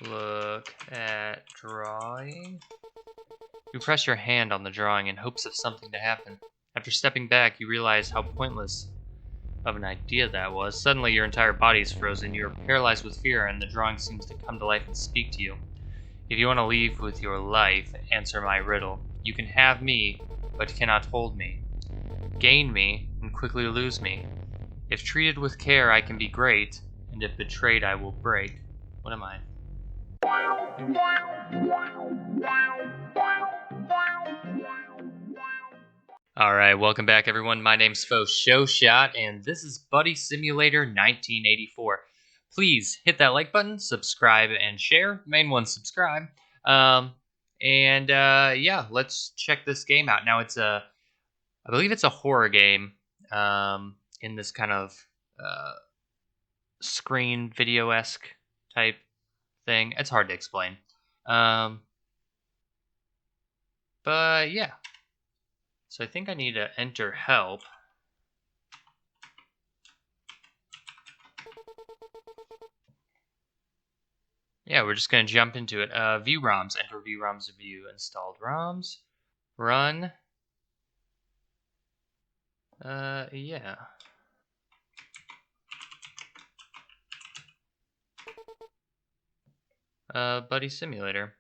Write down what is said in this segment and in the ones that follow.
Look at drawing. You press your hand on the drawing in hopes of something to happen. After stepping back, you realize how pointless of an idea that was. Suddenly, your entire body is frozen. You're paralyzed with fear, and the drawing seems to come to life and speak to you. If you want to leave with your life, answer my riddle. You can have me, but cannot hold me. Gain me, and quickly lose me. If treated with care, I can be great, and if betrayed, I will break. What am I? Alright, welcome back everyone. My name's FoShowShot, and this is Buddy Simulator 1984. Please hit that like button, subscribe, and share. Main one, subscribe. Yeah, let's check this game out. Now I believe it's a horror game, in this kind of screen video-esque type thing. It's hard to explain. But yeah. So I think I need to enter help. Yeah, we're just going to jump into it. View ROMs. Enter view ROMs to view installed ROMs. Run. Yeah. Buddy Simulator.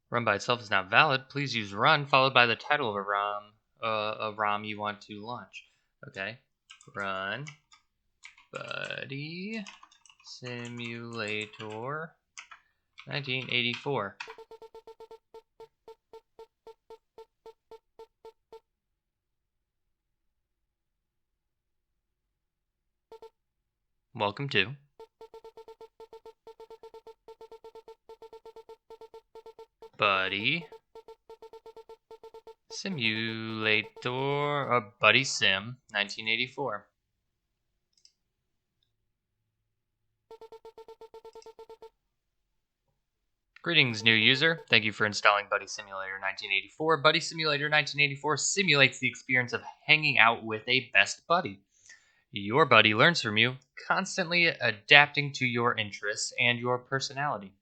Run by itself is not valid. Please use run followed by the title of a ROM you want to launch. Okay. Run. Buddy Simulator 1984. Welcome to Buddy Simulator, or Buddy Sim 1984. Greetings, new user. Thank you for installing Buddy Simulator 1984. Buddy Simulator 1984 simulates the experience of hanging out with a best buddy. Your buddy learns from you, constantly adapting to your interests and your personality.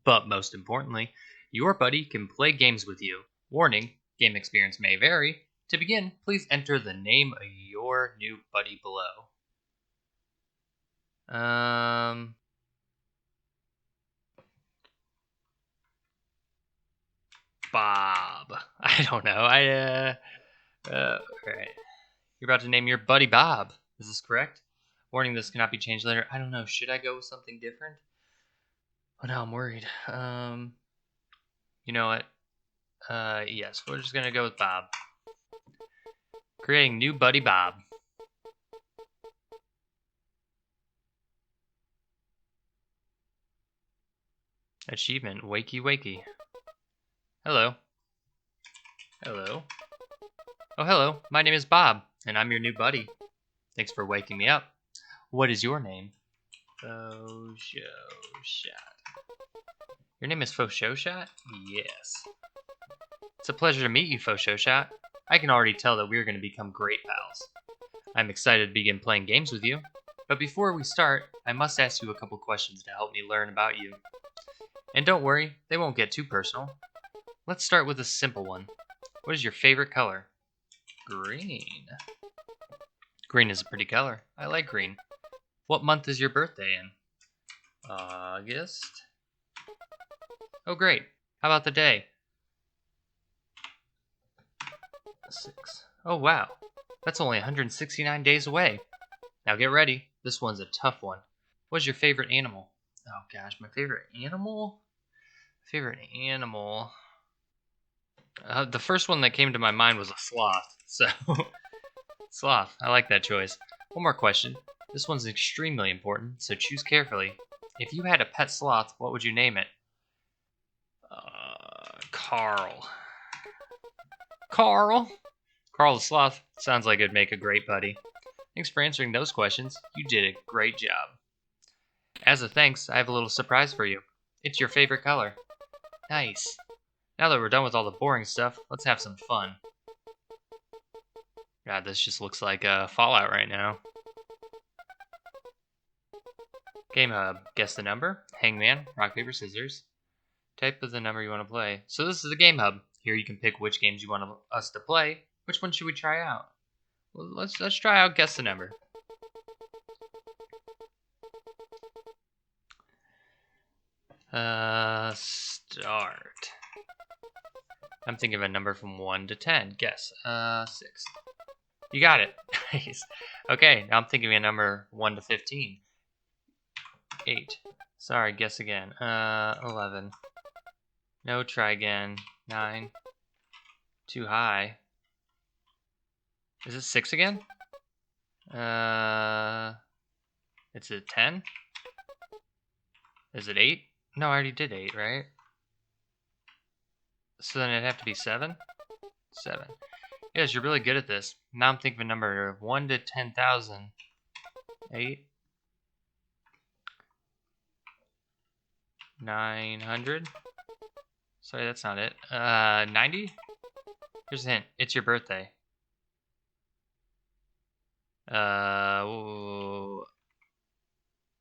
But most importantly, your buddy can play games with you. Warning, game experience may vary. To begin, please enter the name of your new buddy below. Bob. I don't know. Alright. You're about to name your buddy Bob. Is this correct? Warning, this cannot be changed later. I don't know. Should I go with something different? Oh, now I'm worried. You know what? Yes, we're just gonna go with Bob. Creating new buddy Bob. Achievement, wakey wakey. Hello. Hello. Oh, hello. My name is Bob, and I'm your new buddy. Thanks for waking me up. What is your name? FoShowShot. Your name is FoShowShot? Yes. It's a pleasure to meet you, FoShowShot. I can already tell that we're going to become great pals. I'm excited to begin playing games with you. But before we start, I must ask you a couple questions to help me learn about you. And don't worry, they won't get too personal. Let's start with a simple one. What is your favorite color? Green. Green is a pretty color. I like green. What month is your birthday in? August. Oh, great. How about the day? 6. Oh, wow. That's only 169 days away. Now get ready. This one's a tough one. What's your favorite animal? Oh, gosh, my favorite animal? The first one that came to my mind was a sloth. So, sloth. I like that choice. One more question. This one's extremely important, so choose carefully. If you had a pet sloth, what would you name it? Carl. Carl the sloth sounds like it'd make a great buddy. Thanks for answering those questions. You did a great job. As a thanks, I have a little surprise for you. It's your favorite color. Nice. Now that we're done with all the boring stuff, let's have some fun. God, this just looks like Fallout right now. Game Hub. Guess the number. Hangman. Rock, paper, scissors. Type of the number you want to play. So this is the Game Hub. Here you can pick which games you want us to play. Which one should we try out? Well, let's try out Guess the Number. Start. I'm thinking of a number from 1 to 10. Guess. 6. You got it. Nice. Okay, now I'm thinking of a number 1 to 15. 8. Sorry, guess again. 11. No, try again. 9. Too high. Is it 6 again? It's a 10? Is it 8? No, I already did 8, right? So then it'd have to be 7? 7. Yes, you're really good at this. Now I'm thinking of a number 1 to 10,000. 8. 900. Sorry, that's not it. 90? Here's a hint. It's your birthday.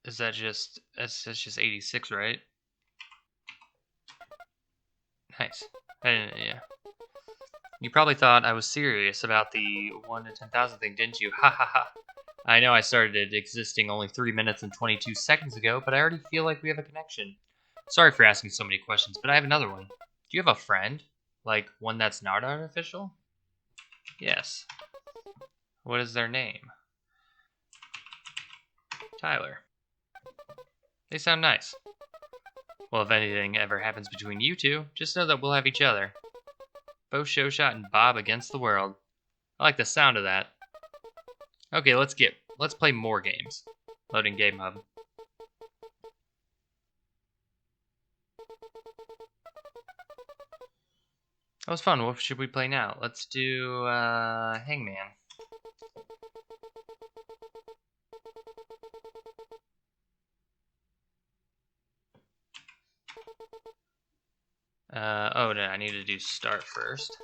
Is that just... That's just 86, right? Nice. Yeah. You probably thought I was serious about the 1 to 10,000 thing, didn't you? Ha ha ha. I know I started existing only 3 minutes and 22 seconds ago, but I already feel like we have a connection. Sorry for asking so many questions, but I have another one. Do you have a friend? Like, one that's not artificial? Yes. What is their name? Tyler. They sound nice. Well, if anything ever happens between you two, just know that we'll have each other. Both Showshot and Bob against the world. I like the sound of that. Okay, let's play more games. Loading Game Hub. That was fun. What should we play now? Let's do Hangman. Oh no, I need to do start first.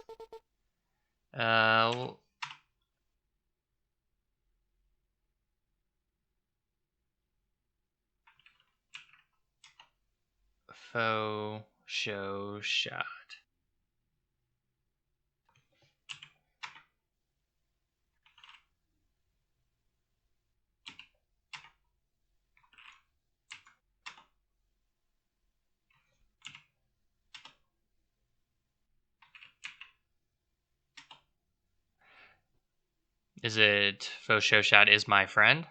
Faux show shot. Is it Faux Show Shot is my friend?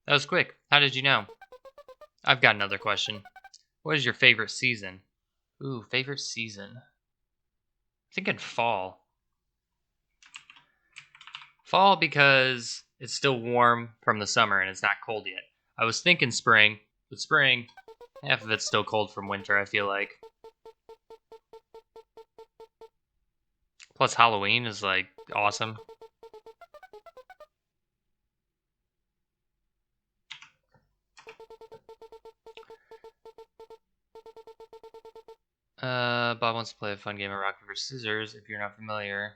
That was quick. How did you know? I've got another question. What is your favorite season? Ooh, favorite season. I'm thinking fall. Fall because it's still warm from the summer and it's not cold yet. I was thinking spring, but spring, half of it's still cold from winter, I feel like. Plus Halloween is like awesome. Bob wants to play a fun game of rock, paper, scissors. If you're not familiar,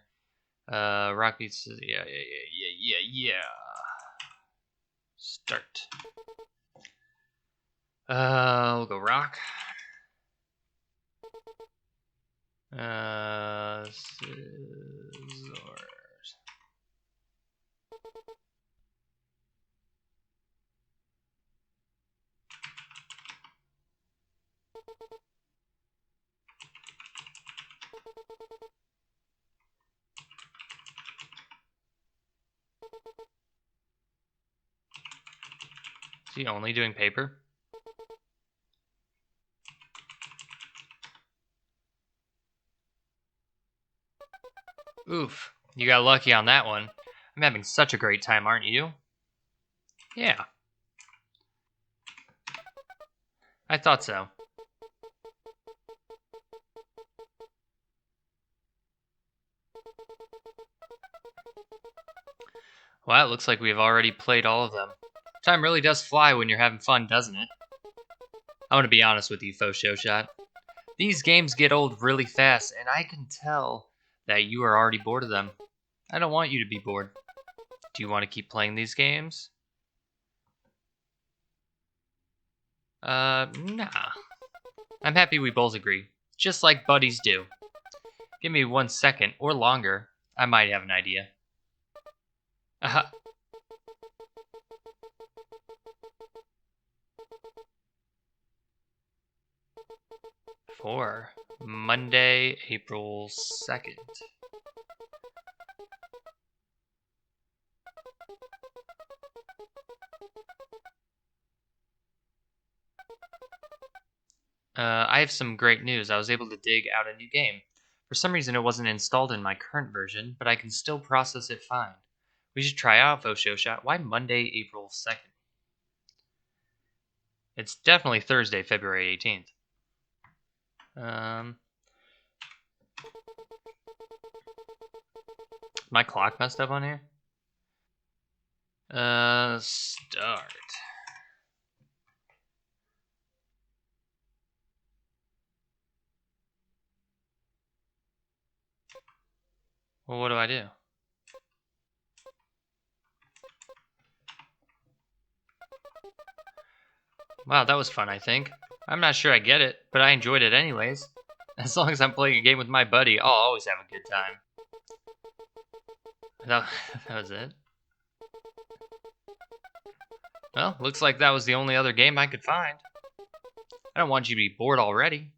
rock beats scissors. Yeah. Start. We'll go rock. Scissors. Is he only doing paper? Oof, you got lucky on that one. I'm having such a great time, aren't you? Yeah. I thought so. Well, it looks like we've already played all of them. Time really does fly when you're having fun, doesn't it? I want to be honest with you, Faux Show Shot. These games get old really fast, and I can tell that you are already bored of them. I don't want you to be bored. Do you want to keep playing these games? Nah. I'm happy we both agree. Just like buddies do. Give me 1 second, or longer. I might have an idea. Uh, for Monday, April 2nd. I have some great news. I was able to dig out a new game. For some reason, it wasn't installed in my current version, but I can still process it fine. We should try out Faux Shot. Why Monday, April 2nd? It's definitely Thursday, February 18th. My clock messed up on here? Start. Well, what do I do? Wow, that was fun, I think. I'm not sure I get it, but I enjoyed it anyways. As long as I'm playing a game with my buddy, I'll always have a good time. That, that was it. Well, looks like that was the only other game I could find. I don't want you to be bored already.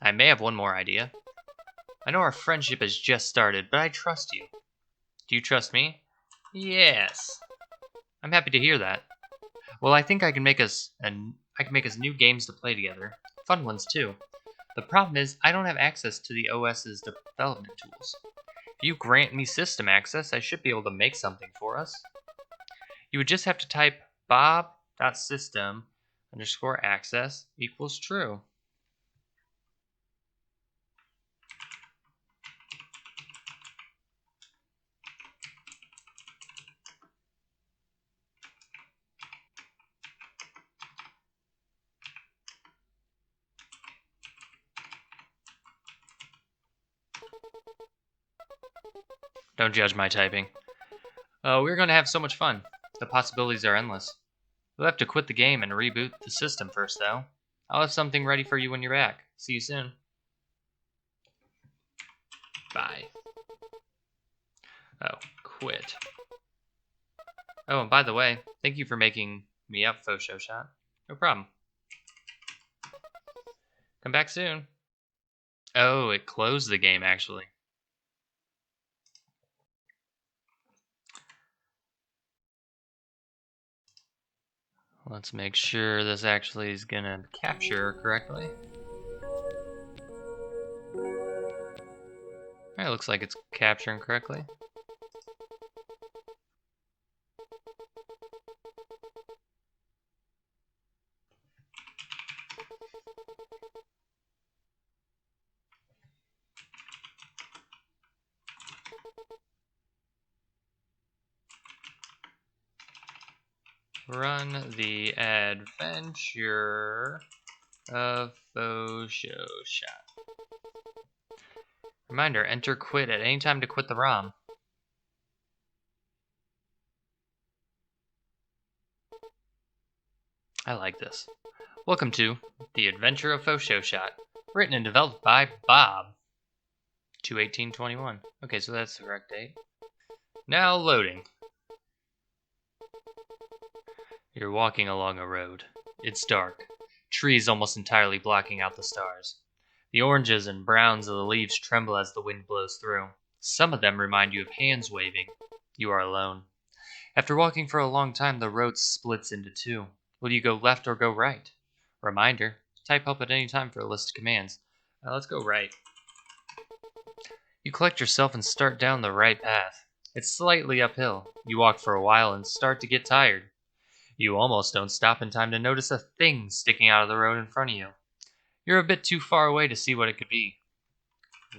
I may have one more idea. I know our friendship has just started, but I trust you. Do you trust me? Yes. I'm happy to hear that. Well, I think I can make us new games to play together. Fun ones too. The problem is I don't have access to the OS's development tools. If you grant me system access, I should be able to make something for us. You would just have to type bob.system_access equals true. Don't judge my typing. We're going to have so much fun. The possibilities are endless. You'll have to quit the game and reboot the system first, though. I'll have something ready for you when you're back. See you soon. Bye. Oh, quit. Oh, and by the way, thank you for making me up, Faux Shot. No problem. Come back soon. Oh, it closed the game, actually. Let's make sure this actually is gonna capture correctly. Alright, looks like it's capturing correctly. Run the adventure of Faux Shot. Reminder, enter quit at any time to quit the ROM. I like this. Welcome to The Adventure of Faux Shot, written and developed by Bob. 2/18/21. Okay, so that's the correct date. Now loading. You're walking along a road. It's dark. Trees almost entirely blocking out the stars. The oranges and browns of the leaves tremble as the wind blows through. Some of them remind you of hands waving. You are alone. After walking for a long time, the road splits into two. Will you go left or go right? Reminder, type help at any time for a list of commands. Let's go right. You collect yourself and start down the right path. It's slightly uphill. You walk for a while and start to get tired. You almost don't stop in time to notice a thing sticking out of the road in front of you. You're a bit too far away to see what it could be.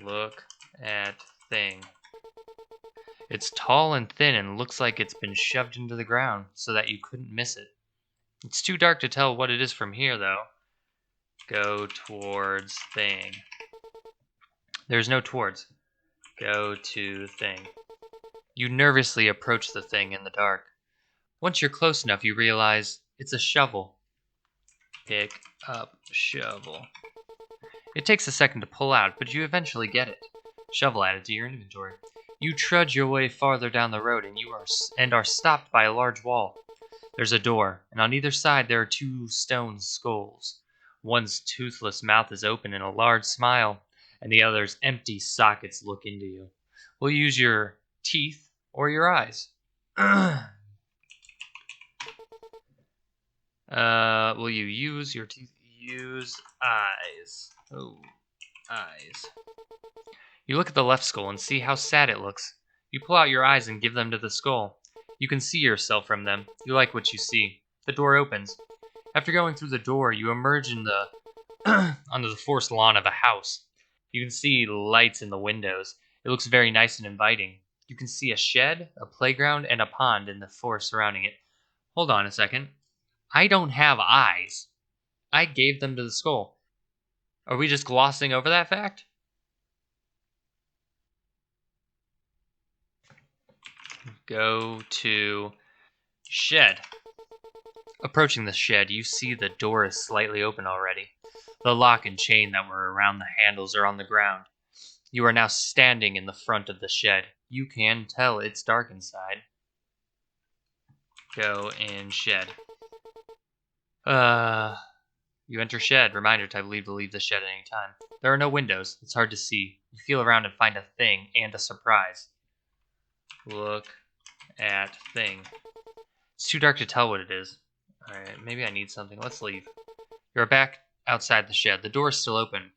Look at thing. It's tall and thin and looks like it's been shoved into the ground so that you couldn't miss it. It's too dark to tell what it is from here, though. Go towards thing. There's no towards. Go to thing. You nervously approach the thing in the dark. Once you're close enough, you realize it's a shovel. Pick up shovel. It takes a second to pull out, but you eventually get it. Shovel added to your inventory. You trudge your way farther down the road, and are stopped by a large wall. There's a door, and on either side there are two stone skulls. One's toothless mouth is open in a large smile, and the other's empty sockets look into you. Will you use your teeth or your eyes? Will you use your teeth? Use eyes. Oh, eyes. You look at the left skull and see how sad it looks. You pull out your eyes and give them to the skull. You can see yourself from them. You like what you see. The door opens. After going through the door, you emerge in the onto the forest lawn of a house. You can see lights in the windows. It looks very nice and inviting. You can see a shed, a playground, and a pond in the forest surrounding it. Hold on a second. I don't have eyes. I gave them to the skull. Are we just glossing over that fact? Go to shed. Approaching the shed, you see the door is slightly open already. The lock and chain that were around the handles are on the ground. You are now standing in the front of the shed. You can tell it's dark inside. Go in shed. You enter shed. Reminder type leave to leave the shed at any time. There are no windows. It's hard to see. You feel around and find a thing and a surprise. Look at thing. It's too dark to tell what it is. Alright, maybe I need something. Let's leave. You're back outside the shed. The door is still open.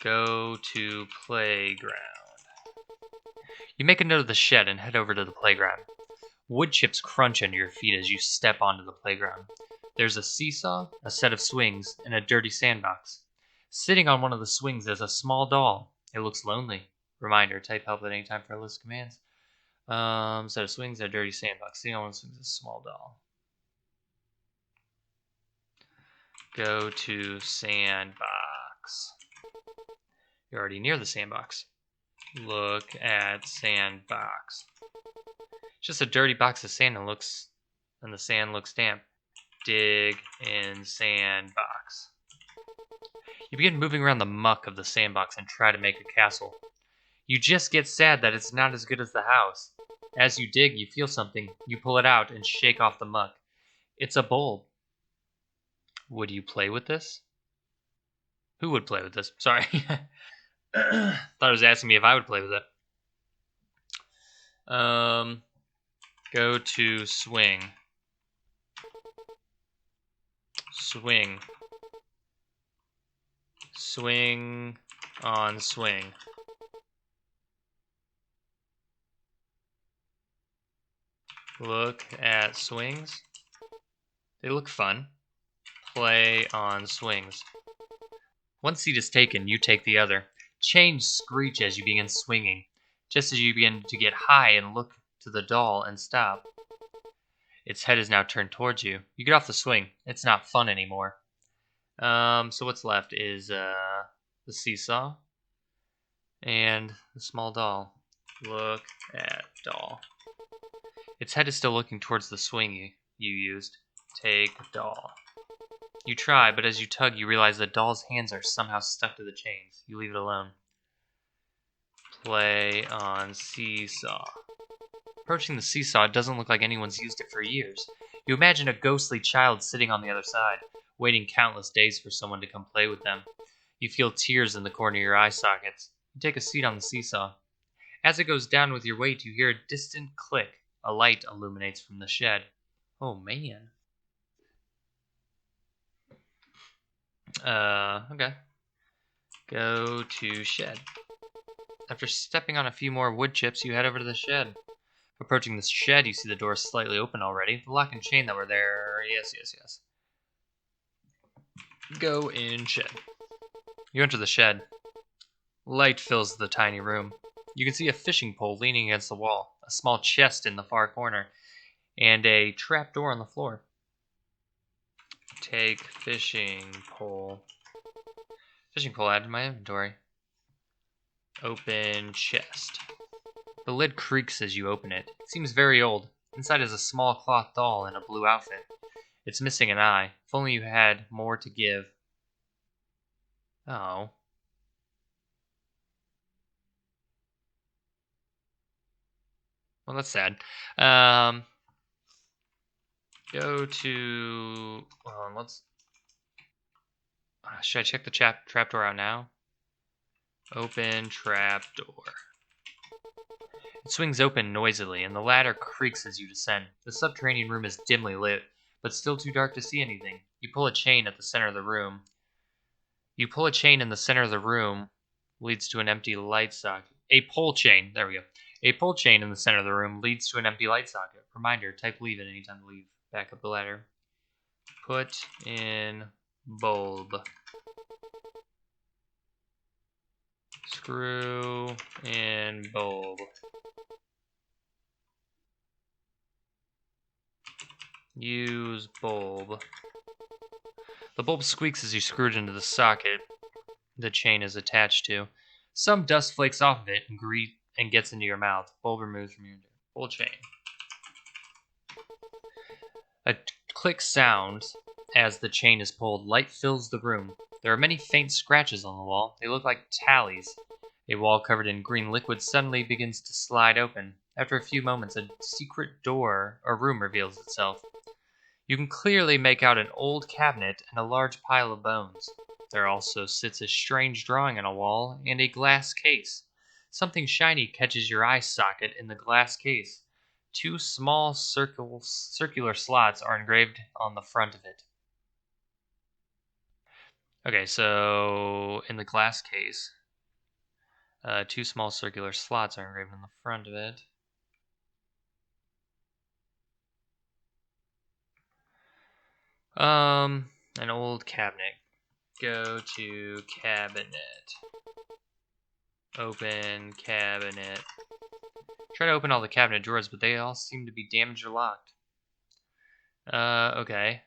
Go to playground. You make a note of the shed and head over to the playground. Wood chips crunch under your feet as you step onto the playground. There's a seesaw, a set of swings, and a dirty sandbox. Sitting on one of the swings is a small doll. It looks lonely. Reminder, type help at any time for a list of commands. Set of swings, a dirty sandbox. Sitting on one of the swings is a small doll. Go to sandbox. You're already near the sandbox. Look at sandbox. It's just a dirty box of sand and the sand looks damp. Dig in sandbox. You begin moving around the muck of the sandbox and try to make a castle. You just get sad that it's not as good as the house. As you dig, you feel something. You pull it out and shake off the muck. It's a bulb. Would you play with this? Who would play with this? Sorry. Thought it was asking me if I would play with it. Go to swing. Swing. Swing on swing. Look at swings. They look fun. Play on swings. One seat is taken, you take the other. Chains screech as you begin swinging, just as you begin to get high and look to the doll and stop. Its head is now turned towards you. You get off the swing. It's not fun anymore. So what's left is the seesaw and the small doll. Look at doll. Its head is still looking towards the swing you used. Take doll. You try, but as you tug, you realize the doll's hands are somehow stuck to the chains. You leave it alone. Play on seesaw. Approaching the seesaw, it doesn't look like anyone's used it for years. You imagine a ghostly child sitting on the other side, waiting countless days for someone to come play with them. You feel tears in the corner of your eye sockets. You take a seat on the seesaw. As it goes down with your weight, you hear a distant click. A light illuminates from the shed. Oh, man. Okay. Go to shed. After stepping on a few more wood chips, you head over to the shed. Approaching the shed, you see the door slightly open already. The lock and chain that were there, yes. Go in shed. You enter the shed. Light fills the tiny room. You can see a fishing pole leaning against the wall, a small chest in the far corner, and a trap door on the floor. Take fishing pole. Fishing pole added to my inventory. Open chest. The lid creaks as you open it. It seems very old. Inside is a small cloth doll in a blue outfit. It's missing an eye. If only you had more to give. Oh. Well, that's sad. Go to... Hold on, let's... should I check the trapdoor out now? Open trapdoor. It swings open noisily, and the ladder creaks as you descend. The subterranean room is dimly lit, but still too dark to see anything. You pull a chain at the center of the room. In the center of the room leads to an empty light socket. A pole chain. There we go. A pole chain in the center of the room leads to an empty light socket. Reminder, type leave at any time to leave. Back up the ladder. Put in bulb. Screw in bulb. Use bulb. The bulb squeaks as you screw it into the socket the chain is attached to. Some dust flakes off of it and gets into your mouth. Bulb removes from your full chain. A click sounds as the chain is pulled. Light fills the room. There are many faint scratches on the wall. They look like tallies. A wall covered in green liquid suddenly begins to slide open. After a few moments, a secret door or room reveals itself. You can clearly make out an old cabinet and a large pile of bones. There also sits a strange drawing on a wall and a glass case. Something shiny catches your eye socket in the glass case. Two small circular slots are engraved on the front of it. Okay, so in the glass case, two small circular slots are engraved on the front of it. An old cabinet. Go to cabinet. Open cabinet. Try to open all the cabinet drawers, but they all seem to be damaged or locked. Okay.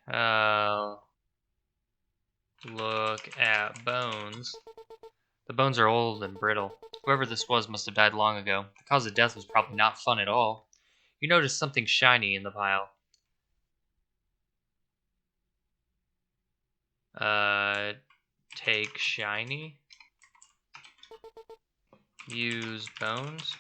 Look at bones. The bones are old and brittle. Whoever this was must have died long ago. The cause of death was probably not fun at all. You notice something shiny in the pile. Take shiny. Use bones.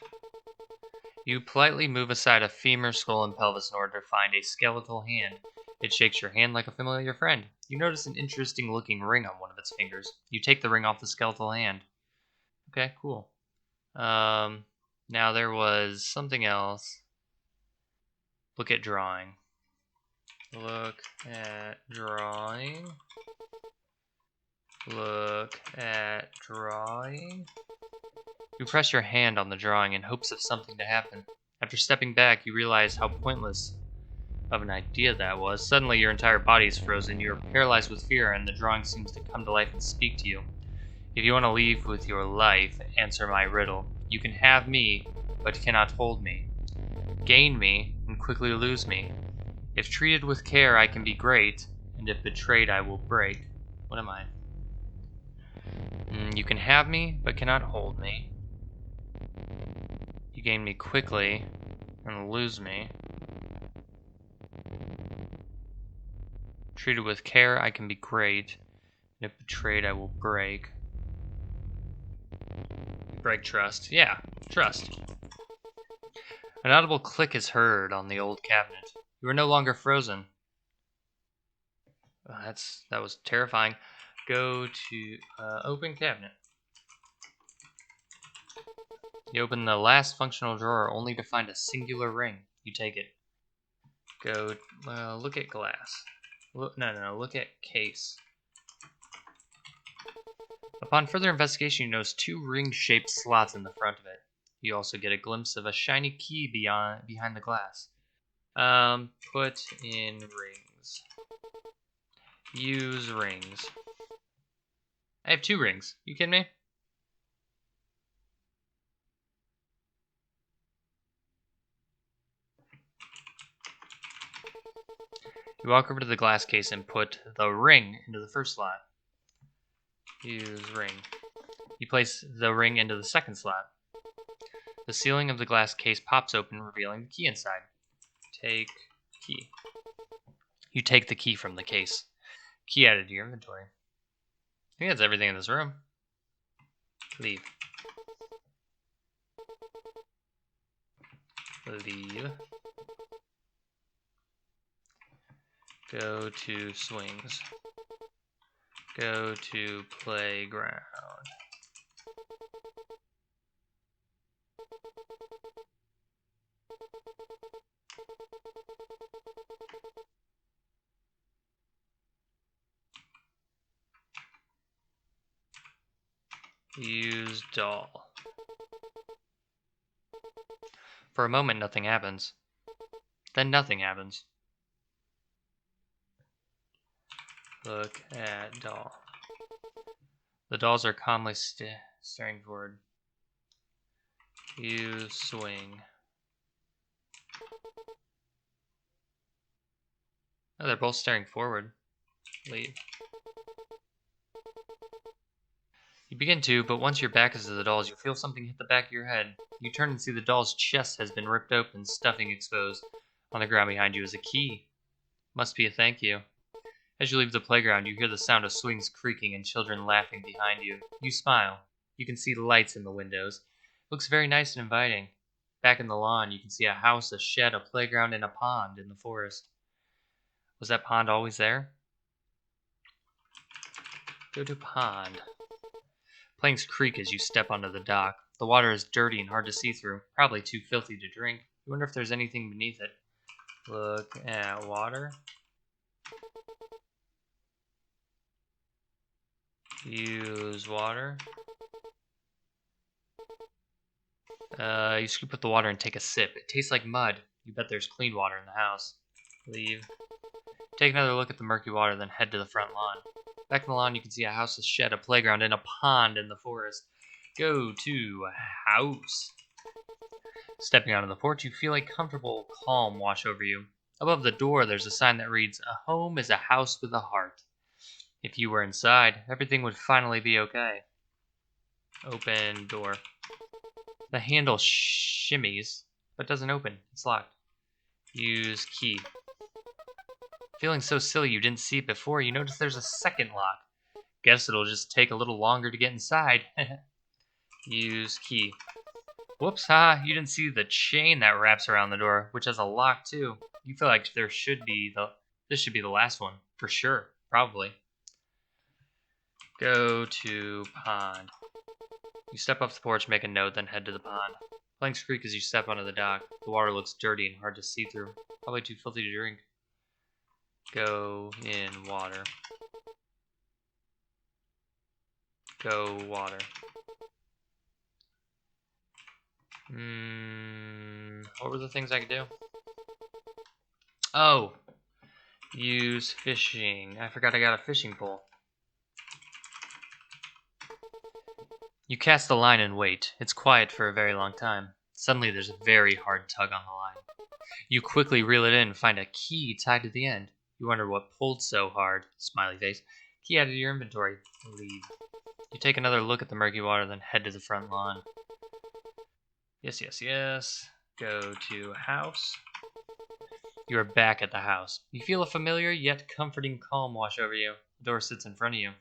You politely move aside a femur, skull, and pelvis in order to find a skeletal hand. It shakes your hand like a familiar friend. You notice an interesting looking ring on one of its fingers. You take the ring off the skeletal hand. Okay, cool. Now there was something else. Look at drawing. Look at drawing. Look at drawing. You press your hand on the drawing in hopes of something to happen. After stepping back, you realize how pointless of an idea that was. Suddenly, your entire body is frozen. You're paralyzed with fear, and the drawing seems to come to life and speak to you. If you want to leave with your life, answer my riddle. You can have me, but cannot hold me. Gain me, and quickly lose me. If treated with care, I can be great, and if betrayed, I will break. What am I? You can have me, but cannot hold me. You gain me quickly, and lose me. Treated with care, I can be great, and if betrayed, I will break. Break trust. Yeah, trust. An audible click is heard on the old cabinet. You are no longer frozen. That was terrifying. Go to open cabinet. You open the last functional drawer only to find a singular ring. You take it. Go, look at glass. Look at case. Upon further investigation, you notice two ring-shaped slots in the front of it. You also get a glimpse of a shiny key behind the glass. Put in rings. Use rings. I have 2 rings. You kidding me? You walk over to the glass case and put the ring into the first slot. Use ring. You place the ring into the second slot. The ceiling of the glass case pops open, revealing the key inside. Take key. You take the key from the case. Key added to your inventory. I think that's everything in this room. Leave. Leave. Go to swings. Go to playground. Use doll. For a moment, nothing happens. Then nothing happens. Look at doll. The dolls are calmly staring forward. Use swing. Oh, they're both staring forward. Leave. You begin to, but once your back is to the dolls, you feel something hit the back of your head. You turn and see the doll's chest has been ripped open, stuffing exposed. On the ground behind you is a key. Must be a thank you. As you leave the playground, you hear the sound of swings creaking and children laughing behind you. You smile. You can see lights in the windows. It looks very nice and inviting. Back in the lawn, you can see a house, a shed, a playground, and a pond in the forest. Was that pond always there? Go to pond. Planks creak as you step onto the dock. The water is dirty and hard to see through, probably too filthy to drink. You wonder if there's anything beneath it. Look at water. Use water. You scoop up the water and take a sip. It tastes like mud. You bet there's clean water in the house. Leave. Take another look at the murky water, then head to the front lawn. Back in the lawn, you can see a house, a shed, a playground, and a pond in the forest. Go to house. Stepping onto the porch, you feel a comfortable calm wash over you. Above the door, there's a sign that reads, "A home is a house with a heart." If you were inside, everything would finally be okay. Open door. The handle shimmies, but doesn't open. It's locked. Use key. Feeling so silly you didn't see it before, you notice there's a second lock. Guess it'll just take a little longer to get inside. Use key. Whoops, you didn't see the chain that wraps around the door, which has a lock too. You feel like this should be the last one, for sure, probably. Go to pond. You step off the porch, make a note, then head to the pond. Planks creak as you step onto the dock. The water looks dirty and hard to see through, probably too filthy to drink. Go in water. Go water. What were the things I could do? Oh, use fishing. I forgot I got a fishing pole. You cast the line and wait. It's quiet for a very long time. Suddenly, there's a very hard tug on the line. You quickly reel it in and find a key tied to the end. You wonder what pulled so hard. Smiley face. Key added to your inventory. Leave. You take another look at the murky water, then head to the front lawn. Yes. Go to house. You are back at the house. You feel a familiar yet comforting calm wash over you. The door sits in front of you.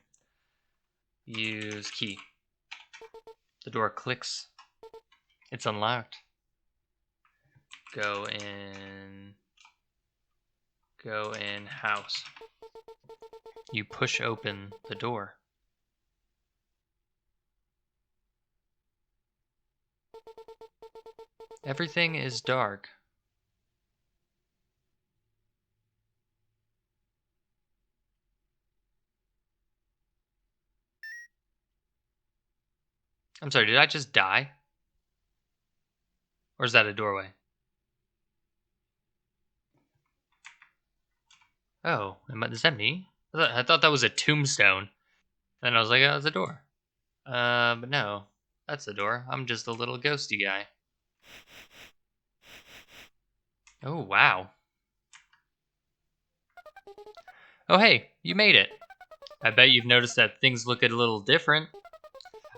Use key. The door clicks. It's unlocked. Go in house. You push open the door. Everything is dark. I'm sorry, did I just die? Or is that a doorway? Oh, is that me? I thought that was a tombstone. Then I was like, oh, it's a door. But no, that's the door. I'm just a little ghosty guy. Oh, wow. Oh, hey, you made it. I bet you've noticed that things look a little different.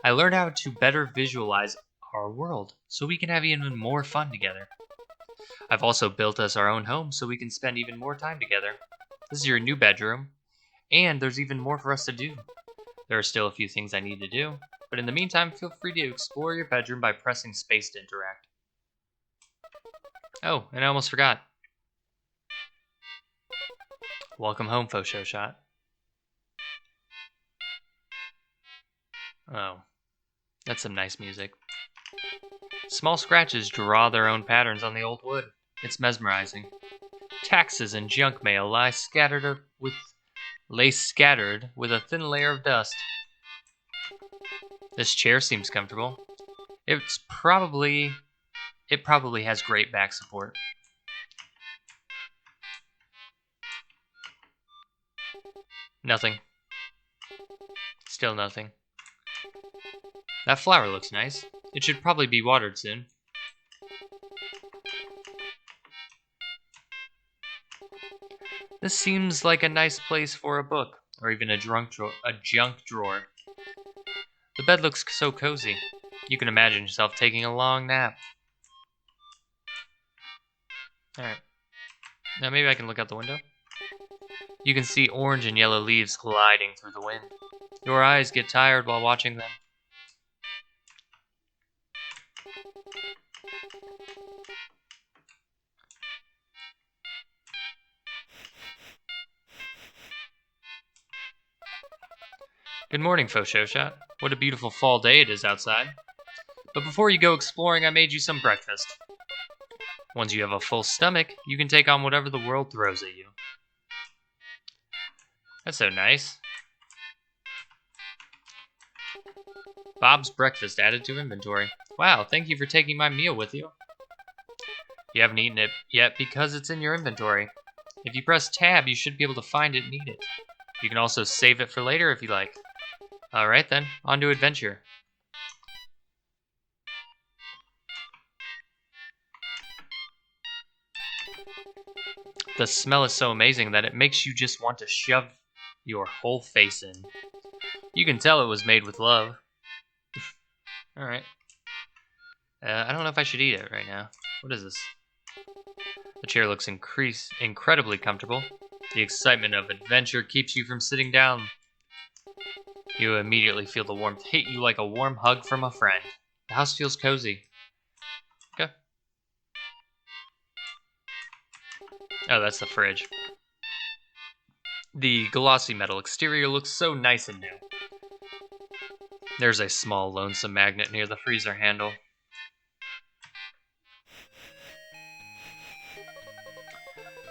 I learned how to better visualize our world so we can have even more fun together. I've also built us our own home so we can spend even more time together. This is your new bedroom, and there's even more for us to do. There are still a few things I need to do, but in the meantime, feel free to explore your bedroom by pressing space to interact. Oh, and I almost forgot. Welcome home, Fosho-shot. Oh, that's some nice music. Small scratches draw their own patterns on the old wood. It's mesmerizing. Taxes and junk mail lie scattered with a thin layer of dust. This chair seems comfortable. It probably has great back support. Nothing. Still nothing. That flower looks nice. It should probably be watered soon. This seems like a nice place for a book, or even a junk drawer. The bed looks so cozy. You can imagine yourself taking a long nap. Alright. Now maybe I can look out the window. You can see orange and yellow leaves gliding through the wind. Your eyes get tired while watching them. Good morning, Fosho-shot. What a beautiful fall day it is outside. But before you go exploring, I made you some breakfast. Once you have a full stomach, you can take on whatever the world throws at you. That's so nice. Bob's breakfast added to inventory. Wow, thank you for taking my meal with you. You haven't eaten it yet because it's in your inventory. If you press tab, you should be able to find it and eat it. You can also save it for later if you like. Alright then, on to adventure. The smell is so amazing that it makes you just want to shove your whole face in. You can tell it was made with love. Alright. I don't know if I should eat it right now. What is this? The chair looks incredibly comfortable. The excitement of adventure keeps you from sitting down. You immediately feel the warmth hit you like a warm hug from a friend. The house feels cozy. Okay. Oh, that's the fridge. The glossy metal exterior looks so nice and new. There's a small lonesome magnet near the freezer handle.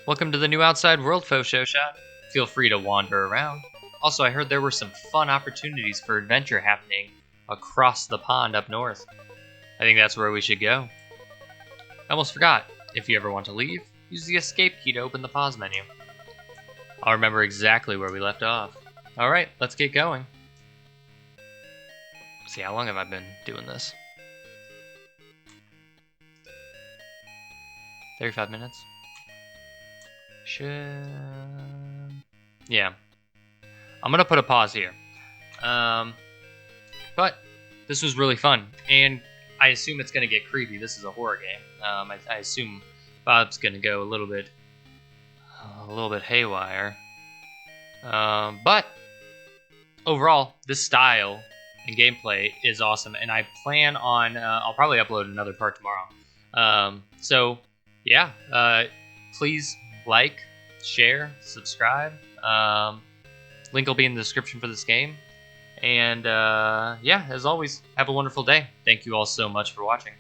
Welcome to the new outside world, Fosho-shot. Feel free to wander around. Also, I heard there were some fun opportunities for adventure happening across the pond up north. I think that's where we should go. I almost forgot. If you ever want to leave, use the escape key to open the pause menu. I'll remember exactly where we left off. Alright, let's get going. See, how long have I been doing this? 35 minutes? Yeah. I'm gonna put a pause here. But this was really fun, and I assume it's gonna get creepy. This is a horror game. I assume Bob's gonna go a little bit haywire. But overall, this style and gameplay is awesome, and I plan on I'll probably upload another part tomorrow. So yeah, please like, share, subscribe. Link will be in the description for this game. And yeah, as always, have a wonderful day. Thank you all so much for watching.